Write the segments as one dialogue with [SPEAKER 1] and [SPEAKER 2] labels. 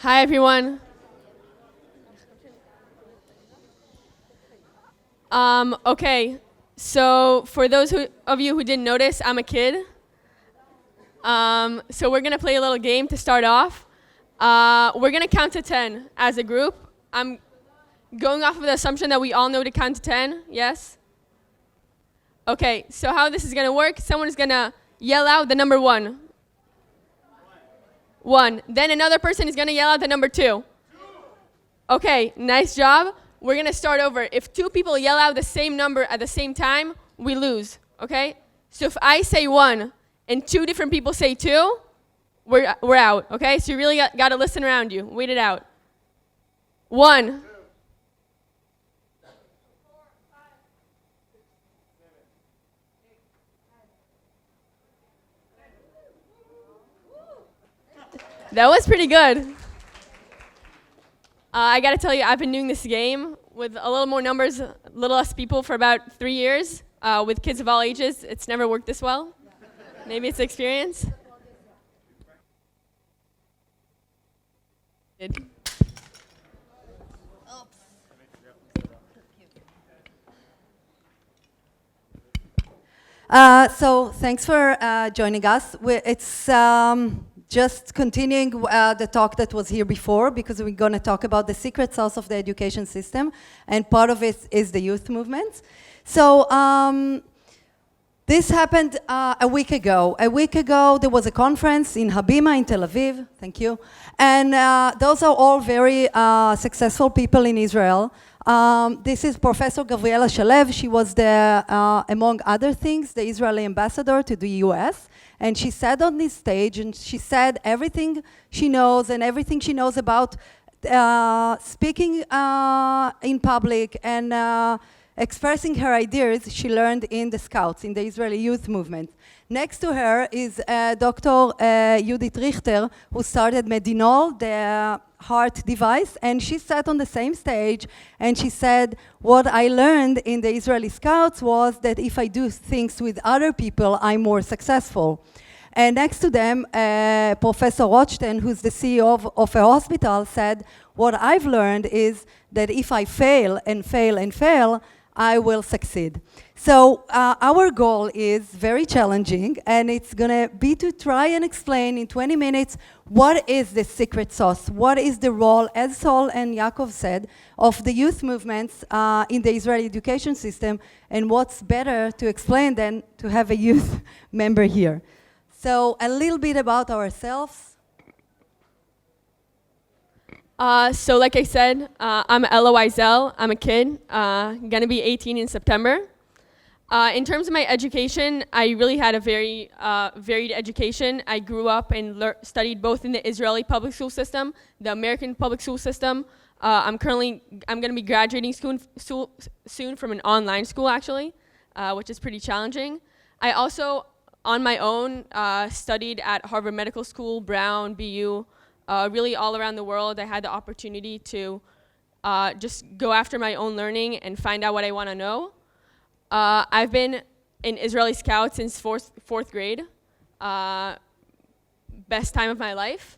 [SPEAKER 1] Hi, everyone. Okay, so for those of you who didn't notice, I'm a kid. So we're going to play a little game to start off. We're going to count to 10 as a group. I'm going off of the assumption that we all know to count to 10, yes? Okay, so how this is going to work, someone is going to yell out the number 1. 1. Then another person is going to yell out the number 2. Okay, nice job. We're going to start over. If 2 people yell out the same number at the same time, we lose, okay? So if I say 1 and 2 different people say 2, we're out, okay? So you really got to listen around you. Wait it out. 1. That was pretty good. I got to tell you, I've been doing this game with a little more numbers, a little less people for about 3 years. With kids of all ages, it's never worked this well. Maybe it's experience.
[SPEAKER 2] So thanks for joining us. It's just continuing the talk that was here before, because we're going to talk about the secret sauce of the education system, and part of it is the youth movement. So this happened a week ago. A week ago, there was a conference in Habima in Tel Aviv. Thank you. And those are all very successful people in Israel. This is Professor Gabriela Shalev. She was the, among other things, the Israeli ambassador to the US. And she sat on this stage and she said everything she knows and everything she knows about speaking in public and expressing her ideas she learned in the Scouts, in the Israeli youth movement. Next to her is Dr. Judith Richter, who started Medinol, the heart device, and she sat on the same stage and she said, what I learned in the Israeli Scouts was that if I do things with other people, I'm more successful. And next to them, Professor Rothstein, who's the CEO of a hospital, said, what I've learned is that if I fail and fail and fail, I will succeed. So our goal is very challenging, and it's going to be to try and explain in 20 minutes what is the secret sauce, what is the role, as Sol and Yaakov said, of the youth movements in the Israeli education system, and what's better to explain than to have a youth member here. So a little bit about ourselves.
[SPEAKER 1] So like I said, I'm Ella Wizel. I'm a kid, gonna be 18 in September. In terms of my education, I really had a very varied education. I grew up and studied both in the Israeli public school system, the American public school system. I'm gonna be graduating soon from an online school actually, which is pretty challenging. I also, on my own, studied at Harvard Medical School, Brown, BU, really all around the world. I had the opportunity to just go after my own learning and find out what I want to know. I've been in Israeli Scouts since fourth grade, best time of my life.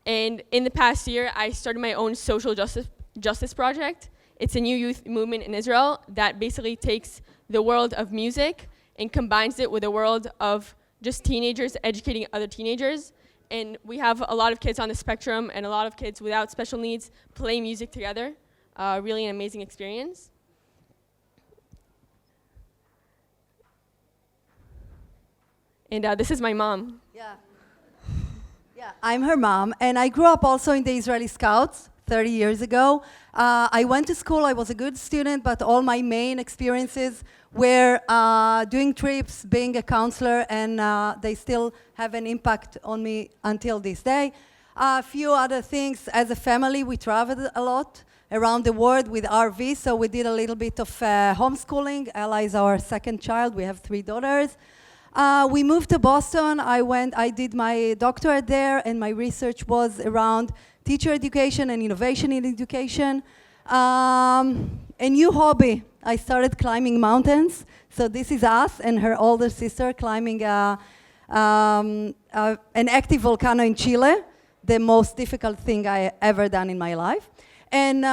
[SPEAKER 1] And in the past year, I started my own social justice project. It's a new youth movement in Israel that basically takes the world of music and combines it with a world of just teenagers educating other teenagers. And we have a lot of kids on the spectrum and a lot of kids without special needs play music together. Really an amazing experience. And this is my mom.
[SPEAKER 2] Yeah, I'm her mom, and I grew up also in the Israeli Scouts 30 years ago. I went to school, I was a good student, but all my main experiences were doing trips, being a counselor, and they still have an impact on me until this day. A few other things, as a family, we traveled a lot around the world with RV, so we did a little bit of homeschooling. Ella is our second child, we have 3 daughters. We moved to Boston. I did my doctorate there, and my research was around teacher education and innovation in education. A new hobby. I started climbing mountains. So this is us and her older sister climbing an active volcano in Chile. the most difficult thing I ever done in my life. And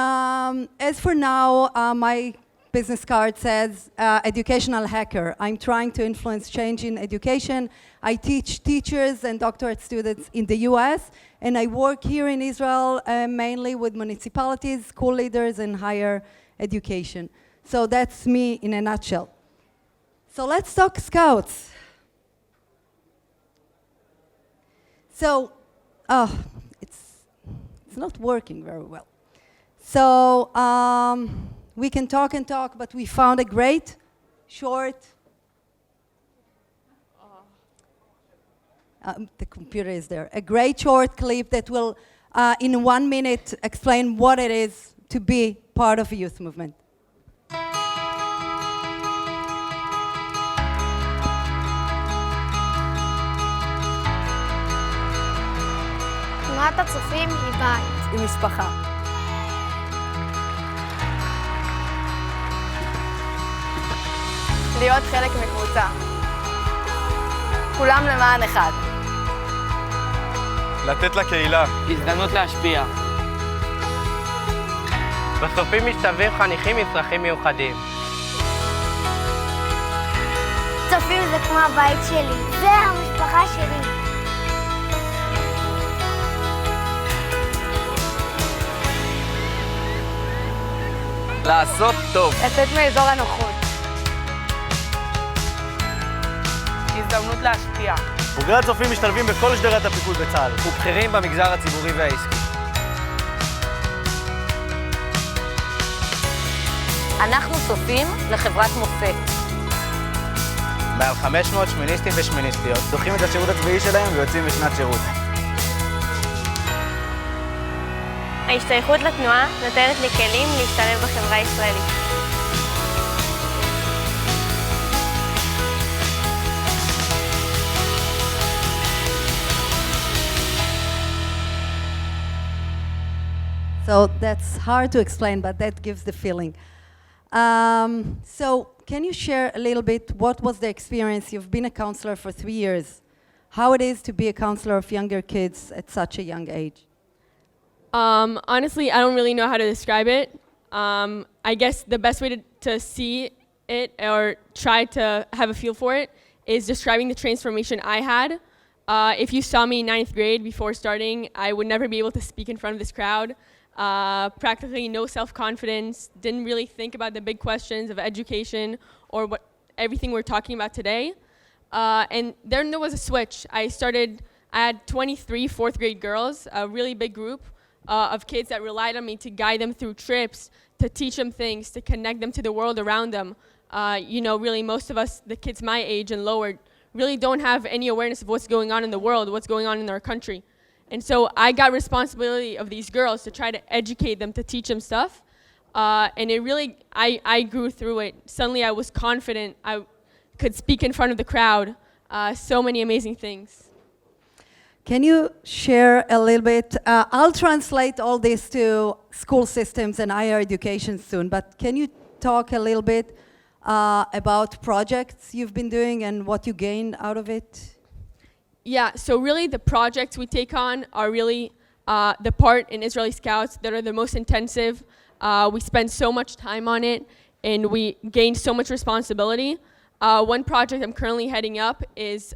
[SPEAKER 2] as for now, my business card says educational hacker. I'm trying to influence change in education. I teach teachers and doctorate students in the US, and I work here in Israel mainly with municipalities, school leaders, and higher education. So that's me in a nutshell. So let's talk Scouts. So, it's not working very well. So, we can talk and talk, but we found a great short... the computer is there. A great short clip that will, in 1 minute, explain what it is to be part of a youth movement.
[SPEAKER 3] תנועת הצופים היא בית.
[SPEAKER 2] עם משפחה.
[SPEAKER 3] להיות חלק מקבוצה. כולם למען אחד.
[SPEAKER 4] לתת לקהילה.
[SPEAKER 5] הזדמנות להשפיע. בסופים משתלבים חניכים עם צרכים מיוחדים.
[SPEAKER 3] צופים זה כמו הבית שלי. זה המשפחה שלי.
[SPEAKER 5] לעשות טוב.
[SPEAKER 3] לצאת מאזור הנוחות.
[SPEAKER 5] הזדמנות להשפיע.
[SPEAKER 4] בוגרי הצופים משתלבים בכל שדרת הפיקוד בצה"ל.
[SPEAKER 5] ובכירים במגזר הציבורי והעסקי.
[SPEAKER 3] אנחנו צופים לחברת מופת.
[SPEAKER 5] מעל 500 שמיניסטים ושמיניסטיות דוחים את השירות הצבאי שלהם ויוצאים לשנת שירות.
[SPEAKER 3] ההשתייכות לתנועה נותנת לי כלים להשתלב בחברה הישראלית.
[SPEAKER 2] So that's hard to explain, but that gives the feeling. So can you share a little bit what was the experience? You've been a counselor for 3 years. How it is to be a counselor of younger kids at such a young age?
[SPEAKER 1] Honestly, I don't really know how to describe it. I guess the best way to see it or try to have a feel for it is describing the transformation I had. If you saw me in 9th grade before starting, I would never be able to speak in front of this crowd. Practically no self-confidence, didn't really think about the big questions of education or what everything we're talking about today. And then there was a switch. I had 23 4th grade girls, a really big group of kids that relied on me to guide them through trips, to teach them things, to connect them to the world around them. Really most of us, the kids my age and lower, really don't have any awareness of what's going on in the world, what's going on in our country. And so I got responsibility of these girls to try to educate them, to teach them stuff. And it really, I grew through it. Suddenly I was confident. I could speak in front of the crowd. So many amazing things.
[SPEAKER 2] Can you share a little bit? I'll translate all this to school systems and higher education soon, but can you talk a little bit about projects you've been doing and what you gained out of it?
[SPEAKER 1] Yeah, so really the projects we take on are really the part in Israeli Scouts that are the most intensive. We spend so much time on it and we gain so much responsibility. One project I'm currently heading up is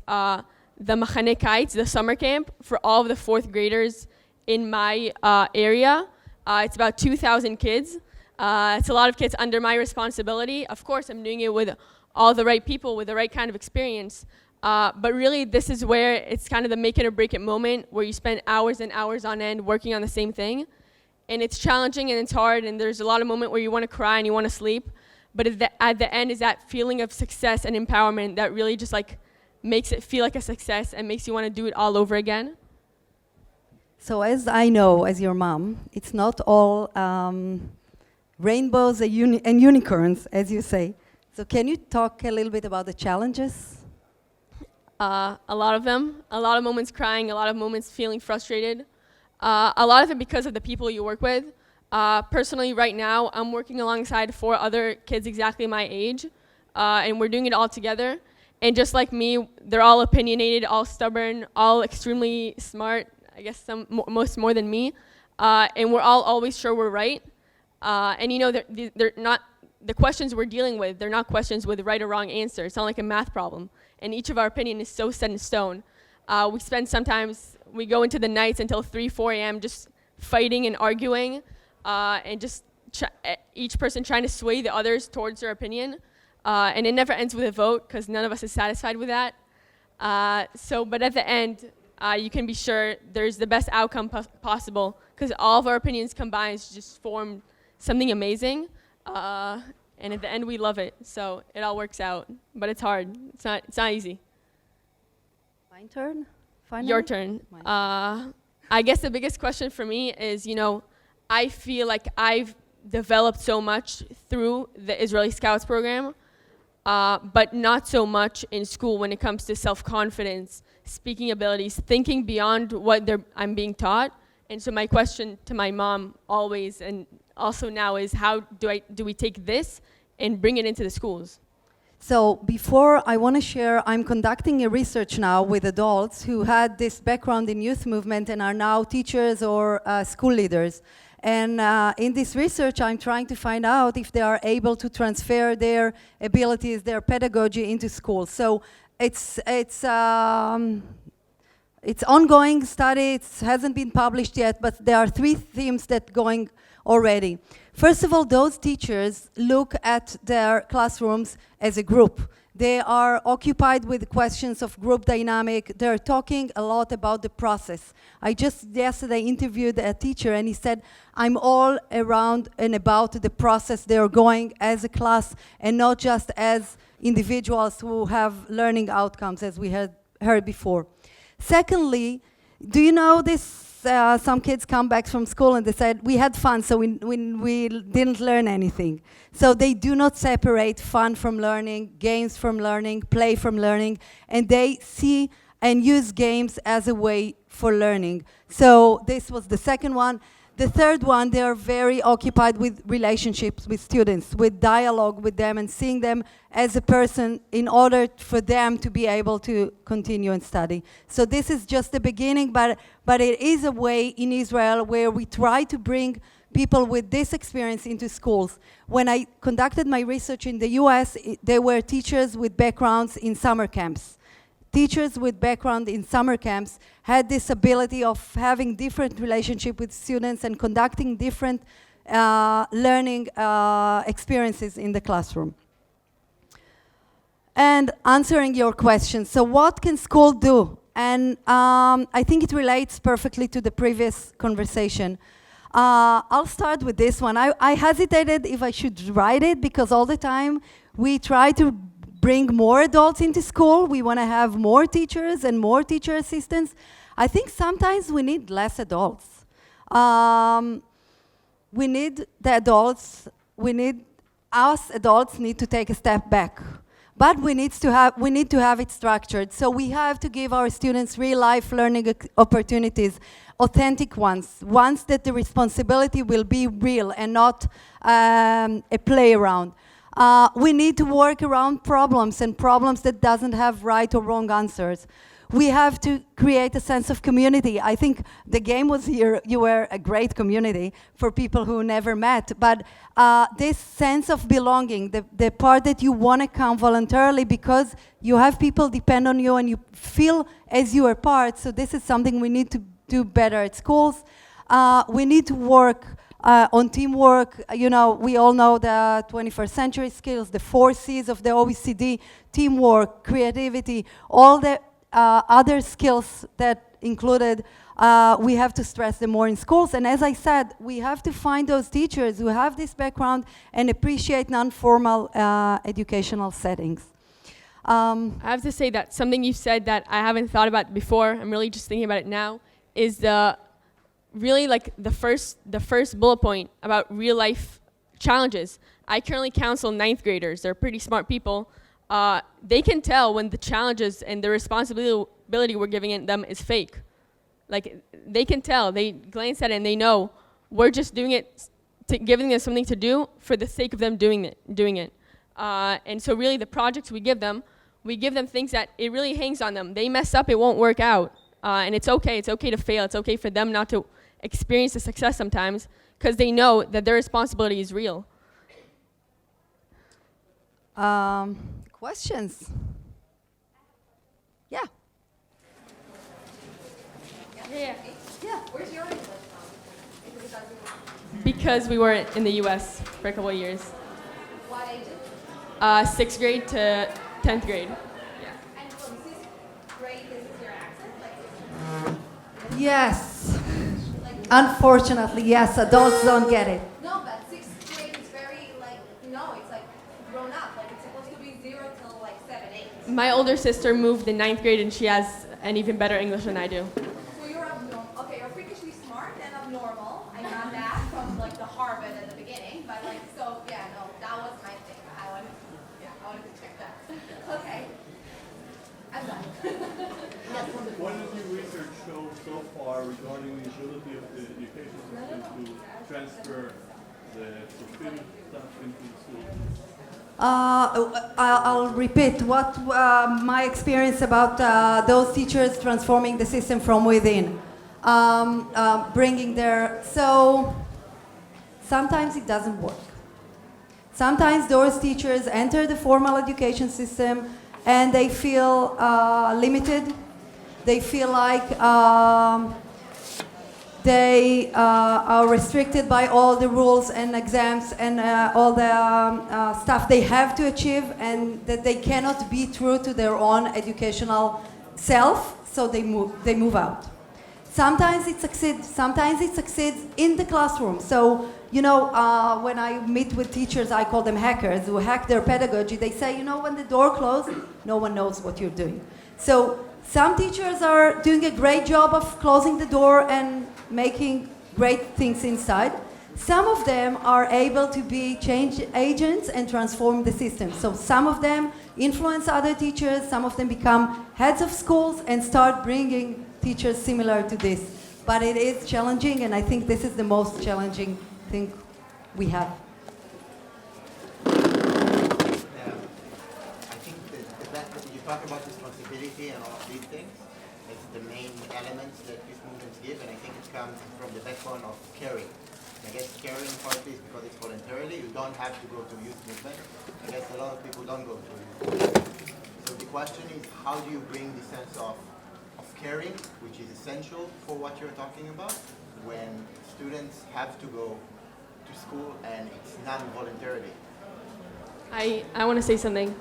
[SPEAKER 1] the Machane Kites, the summer camp for all of the 4th graders in my area. It's about 2,000 kids. It's a lot of kids under my responsibility. Of course, I'm doing it with all the right people, with the right kind of experience. But really, this is where it's kind of the make it or break it moment where you spend hours and hours on end working on the same thing. And it's challenging and it's hard, and there's a lot of moments where you want to cry and you want to sleep. But at the end is that feeling of success and empowerment that really just like makes it feel like a success and makes you want to do it all over again.
[SPEAKER 2] So as I know, as your mom, it's not all rainbows and unicorns, as you say. So can you talk a little bit about the challenges?
[SPEAKER 1] A lot of them. A lot of moments crying, a lot of moments feeling frustrated. A lot of it because of the people you work with. Personally, right now, I'm working alongside 4 other kids exactly my age, and we're doing it all together. And just like me, they're all opinionated, all stubborn, all extremely smart. I guess most more than me, and we're all always sure we're right. And you know, they're not, the questions we're dealing with, they're not questions with right or wrong answers. It's not like a math problem. And each of our opinion is so set in stone. We spend sometimes, we go into the nights until 3, 4 a.m. just fighting and arguing, and just each person trying to sway the others towards their opinion. And it never ends with a vote, because none of us is satisfied with that. But at the end, you can be sure there's the best outcome possible, because all of our opinions combined just form something amazing. And at the end, we love it. So it all works out. But it's hard. It's not easy.
[SPEAKER 2] My turn? Finally?
[SPEAKER 1] Your turn. I guess the biggest question for me is, you know, I feel like I've developed so much through the Israeli Scouts program, but not so much in school when it comes to self-confidence, speaking abilities, thinking beyond what I'm being taught. And so my question to my mom always, and also now, is how do we take this and bring it into the schools?
[SPEAKER 2] So before I want to share, I'm conducting a research now with adults who had this background in youth movement and are now teachers or school leaders. And in this research, I'm trying to find out if they are able to transfer their abilities, their pedagogy into schools. So it's ongoing study. It hasn't been published yet, but there are 3 themes that going already. First of all, those teachers look at their classrooms as a group. They are occupied with questions of group dynamic. They're talking a lot about the process. I just yesterday interviewed a teacher, and he said, I'm all around and about the process they're going as a class, and not just as individuals who have learning outcomes, as we had heard before. Secondly, do you know this? Some kids come back from school and they said, we had fun, so we didn't learn anything. So they do not separate fun from learning, games from learning, play from learning, and they see and use games as a way for learning. So this was the second one. The third one, they are very occupied with relationships with students, with dialogue with them, and seeing them as a person in order for them to be able to continue and study. So this is just the beginning, but it is a way in Israel where we try to bring people with this experience into schools. When I conducted my research in the US, there were teachers with backgrounds in summer camps. Teachers with background in summer camps had this ability of having different relationship with students and conducting different learning experiences in the classroom. And answering your question, so what can school do? And I think it relates perfectly to the previous conversation. I'll start with this one. I hesitated if I should write it, because all the time we try to bring more adults into school. We want to have more teachers and more teacher assistants. I think sometimes we need less adults. We need the adults. Us adults need to take a step back. But we need to have it structured. So we have to give our students real-life learning opportunities, authentic ones that the responsibility will be real and not a play around. We need to work around problems, and problems that doesn't have right or wrong answers. We have to create a sense of community. I think the game was here. You were a great community for people who never met. But this sense of belonging, the part that you want to come voluntarily because you have people depend on you and you feel as you are part. So this is something we need to do better at schools. We need to work on teamwork. You know, we all know the 21st century skills, the 4 C's of the OECD: teamwork, creativity, all the other skills that included, we have to stress them more in schools. And as I said, we have to find those teachers who have this background and appreciate non-formal educational settings.
[SPEAKER 1] I have to say that something you said that I haven't thought about before, I'm really just thinking about it now, is really like the first bullet point about real life challenges. I currently counsel 9th graders. They're pretty smart people. They can tell when the challenges and the responsibility we're giving them is fake. Like, they can tell. They glance at it and they know we're just doing it, giving them something to do for the sake of them doing it. And so really the projects we give them things that it really hangs on them. They mess up, it won't work out. And it's okay to fail. It's okay for them not to experience the success sometimes because they know that their responsibility is real.
[SPEAKER 2] Questions? Yeah.
[SPEAKER 1] Yeah.
[SPEAKER 2] Yeah. Where's your English
[SPEAKER 1] Because we were in the U.S. for a couple of years.
[SPEAKER 2] What ages?
[SPEAKER 1] 6th grade to 10th grade.
[SPEAKER 2] And from 6th grade, this is your accent? Yes. Unfortunately, yes, adults don't get it.
[SPEAKER 6] No, but 6th grade is very it's like grown up. Like it's supposed to be 0 till like 7, 8.
[SPEAKER 1] My older sister moved in 9th grade and she has an even better English than I do.
[SPEAKER 6] So you're abnormal. Okay, you're freakishly smart and abnormal. I got that from like the Harvard at the beginning, but that was my thing. I wanted to check that. Okay. I'm done.
[SPEAKER 7] What does your research show so far regarding the ability of the education system to transfer the fulfilled stuff into the school?
[SPEAKER 2] I'll repeat what my experience about those teachers transforming the system from within, bringing their. So sometimes it doesn't work. Sometimes those teachers enter the formal education system and they feel limited. They feel like they are restricted by all the rules and exams and all the stuff they have to achieve, and that they cannot be true to their own educational self, so they move out. Sometimes it succeeds in the classroom. So, when I meet with teachers, I call them hackers, who hack their pedagogy. They say, when the door closes, no one knows what you're doing. So some teachers are doing a great job of closing the door and making great things inside. Some of them are able to be change agents and transform the system. So some of them influence other teachers, some of them become heads of schools and start bringing teachers similar to this. But it is challenging, and I think this is the most challenging thing we have.
[SPEAKER 8] I think that you talk about responsibility and all of these things. It's the main elements that these movements give, and I think it comes from the backbone of caring. I guess caring partly is because it's voluntarily. You don't have to go to youth movement. I guess a lot of people don't go to youth movement. So the question is, how do you bring the sense of caring, which is essential for what you're talking about, when students have to go to school and it's non-voluntarily?
[SPEAKER 1] I want to say something.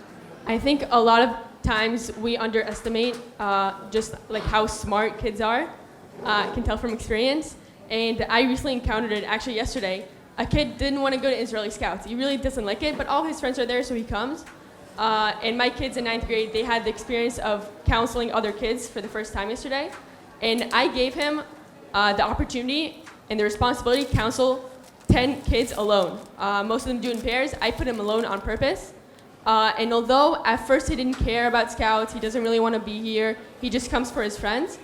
[SPEAKER 1] I think a lot of times we underestimate just like how smart kids are. I can tell from experience. And I recently encountered it actually yesterday. A kid didn't want to go to Israeli Scouts. He really doesn't like it, but all his friends are there, so he comes. And my kids in 9th grade, they had the experience of counseling other kids for the first time yesterday. And I gave him the opportunity and the responsibility to counsel 10 kids alone. Most of them do in pairs. I put him alone on purpose. And although at first he didn't care about Scouts, he doesn't really want to be here, he just comes for his friends,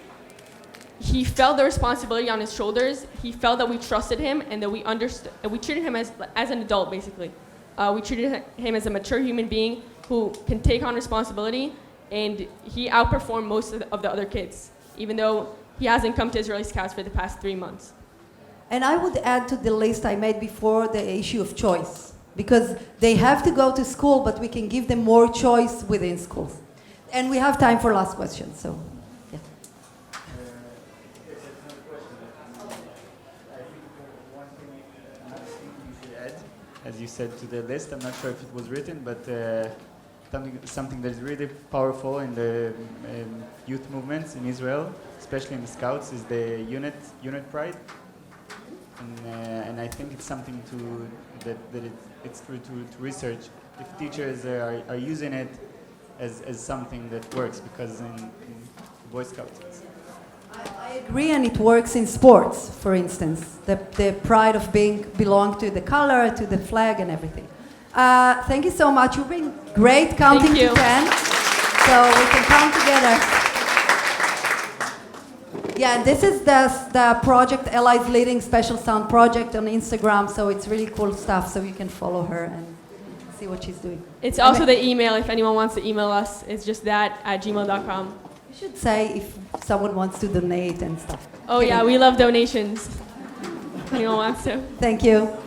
[SPEAKER 1] he felt the responsibility on his shoulders. He felt that we trusted him and that we understood, and we treated him as an adult, basically. We treated him as a mature human being who can take on responsibility, and he outperformed most of the other kids, even though he hasn't come to Israeli Scouts for the past 3 months.
[SPEAKER 2] And I would add to the list I made before the issue of choice, because they have to go to school, but we can give them more choice within schools. And we have time for last question, so. Yeah.
[SPEAKER 9] As you said, to the list, I'm not sure if it was written, but something that is really powerful in the youth movements in Israel, especially in the Scouts, is the unit pride. And I think it's something it's true to research if teachers are using it as something that works, because in Boy Scouts
[SPEAKER 2] I agree, and it works in sports, for instance. The pride of belong to the color, to the flag, and everything. Thank you so much. You've been great counting to 10, so we can count together. Yeah, this is the project Ella's leading special sound project on Instagram, so it's really cool stuff, so you can follow her and see what she's doing.
[SPEAKER 1] It's also the email, if anyone wants to email us. It's just that@gmail.com.
[SPEAKER 2] You should say if someone wants to donate and stuff.
[SPEAKER 1] Oh yeah, we love donations. Anyone wants to?
[SPEAKER 2] Thank you.